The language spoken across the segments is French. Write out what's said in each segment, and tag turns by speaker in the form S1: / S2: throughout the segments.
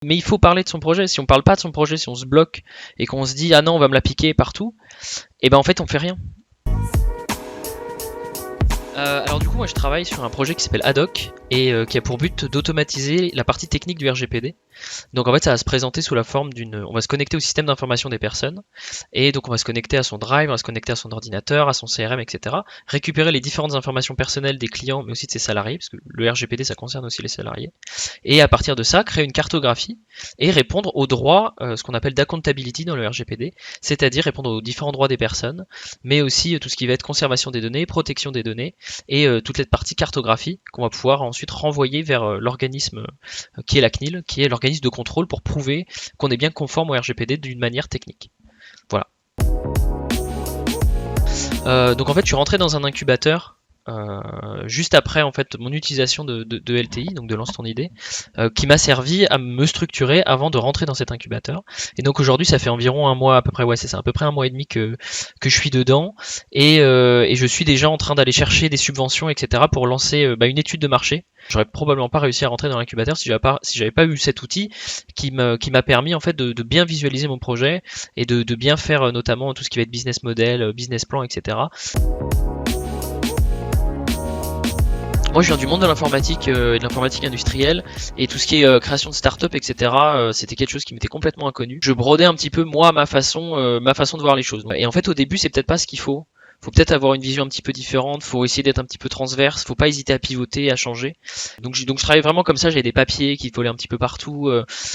S1: Mais il faut parler de son projet. Si on parle pas de son projet, si on se bloque et qu'on se dit ah non on va me l'appliquer partout, et ben en fait on fait rien. Alors du coup moi je travaille sur un projet qui s'appelle Haddock et qui a pour but d'automatiser la partie technique du RGPD. Donc en fait ça va se présenter sous la forme on va se connecter au système d'information des personnes et donc on va se connecter à son drive, on va se connecter à son ordinateur, à son CRM, etc. Récupérer les différentes informations personnelles des clients mais aussi de ses salariés parce que le RGPD ça concerne aussi les salariés et à partir de ça créer une cartographie et répondre aux droits, ce qu'on appelle d'accountability dans le RGPD, c'est-à-dire répondre aux différents droits des personnes mais aussi tout ce qui va être conservation des données, protection des données et toute cette partie cartographie qu'on va pouvoir ensuite renvoyer vers l'organisme qui est la CNIL, qui est l'organisme de contrôle pour prouver qu'on est bien conforme au RGPD d'une manière technique. Voilà. Donc en fait je suis rentré dans un incubateur juste après en fait mon utilisation de LTI, donc de Lance ton idée, qui m'a servi à me structurer avant de rentrer dans cet incubateur. Et donc aujourd'hui ça fait environ un mois à peu près, ouais c'est ça, à peu près un mois et demi que je suis dedans et je suis déjà en train d'aller chercher des subventions etc pour lancer une étude de marché. J'aurais probablement pas réussi à rentrer dans l'incubateur si j'avais pas eu cet outil qui m'a permis en fait de bien visualiser mon projet et de bien faire notamment tout ce qui va être business model, business plan, etc. Moi je viens du monde de l'informatique et de l'informatique industrielle et tout ce qui est création de start-up etc. C'était quelque chose qui m'était complètement inconnu. Je brodais un petit peu moi ma façon de voir les choses. Et en fait au début c'est peut-être pas ce qu'il faut. Faut peut-être avoir une vision un petit peu différente, faut essayer d'être un petit peu transverse, faut pas hésiter à pivoter, à changer. Donc je travaille vraiment comme ça, j'avais des papiers qui volaient un petit peu partout.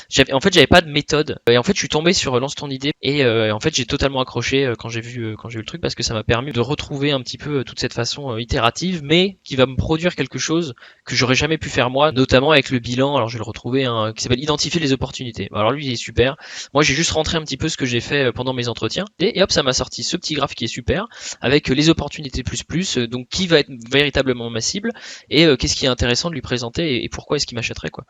S1: J'avais pas de méthode. Et en fait je suis tombé sur Lance ton idée et en fait j'ai totalement accroché quand j'ai vu le truc parce que ça m'a permis de retrouver un petit peu toute cette façon itérative, mais qui va me produire quelque chose que j'aurais jamais pu faire moi, notamment avec le bilan. Alors je vais le retrouver, qui s'appelle identifier les opportunités. Alors lui il est super. Moi j'ai juste rentré un petit peu ce que j'ai fait pendant mes entretiens et hop ça m'a sorti ce petit graphe qui est super avec les opportunités donc qui va être véritablement ma cible et qu'est-ce qui est intéressant de lui présenter et pourquoi est-ce qu'il m'achèterait quoi.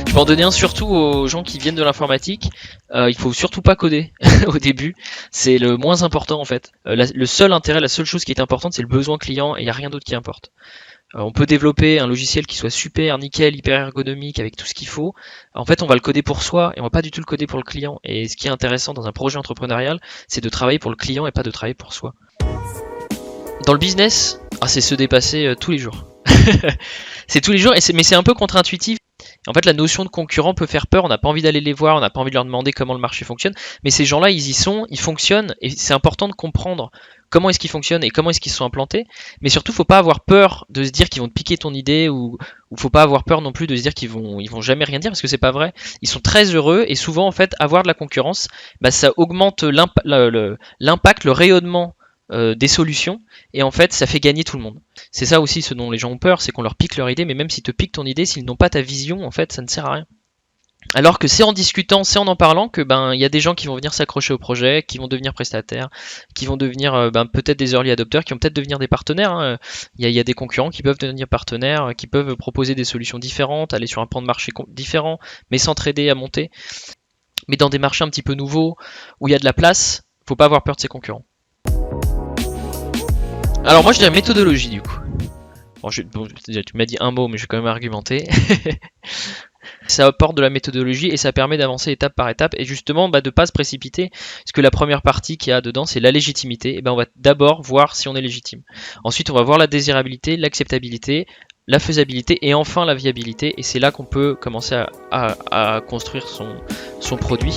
S1: Je peux en donner un surtout aux gens qui viennent de l'informatique, il faut surtout pas coder au début, c'est le moins important en fait. Le seul intérêt, la seule chose qui est importante c'est le besoin client et il n'y a rien d'autre qui importe. On peut développer un logiciel qui soit super, nickel, hyper ergonomique avec tout ce qu'il faut. En fait, on va le coder pour soi et on va pas du tout le coder pour le client. Et ce qui est intéressant dans un projet entrepreneurial, c'est de travailler pour le client et pas de travailler pour soi. Dans le business, c'est se dépasser tous les jours. C'est tous les jours, mais c'est un peu contre-intuitif. En fait, la notion de concurrent peut faire peur, on n'a pas envie d'aller les voir, on n'a pas envie de leur demander comment le marché fonctionne, mais ces gens-là, ils y sont, ils fonctionnent, et c'est important de comprendre comment est-ce qu'ils fonctionnent et comment est-ce qu'ils se sont implantés, mais surtout, faut pas avoir peur de se dire qu'ils vont te piquer ton idée, ou faut pas avoir peur non plus de se dire qu'ils vont jamais rien dire, parce que c'est pas vrai. Ils sont très heureux, et souvent, en fait, avoir de la concurrence, ça augmente l'impact, le rayonnement des solutions et en fait ça fait gagner tout le monde. C'est ça aussi ce dont les gens ont peur, c'est qu'on leur pique leur idée, mais même s'ils te piquent ton idée, s'ils n'ont pas ta vision, en fait ça ne sert à rien. Alors que c'est en discutant, c'est en parlant que il y a des gens qui vont venir s'accrocher au projet, qui vont devenir prestataires, qui vont devenir peut-être des early adopters, qui vont peut-être devenir des partenaires. Hein. Il y a des concurrents qui peuvent devenir partenaires, qui peuvent proposer des solutions différentes, aller sur un pan de marché différent, mais s'entraider à monter. Mais dans des marchés un petit peu nouveaux où il y a de la place, faut pas avoir peur de ses concurrents. Alors moi je dirais méthodologie du coup. Bon, tu m'as dit un mot mais je vais quand même argumenter. Ça apporte de la méthodologie et ça permet d'avancer étape par étape et justement de pas se précipiter parce que la première partie qu'il y a dedans c'est la légitimité. Et on va d'abord voir si on est légitime. Ensuite on va voir la désirabilité, l'acceptabilité, la faisabilité et enfin la viabilité et c'est là qu'on peut commencer à construire son produit.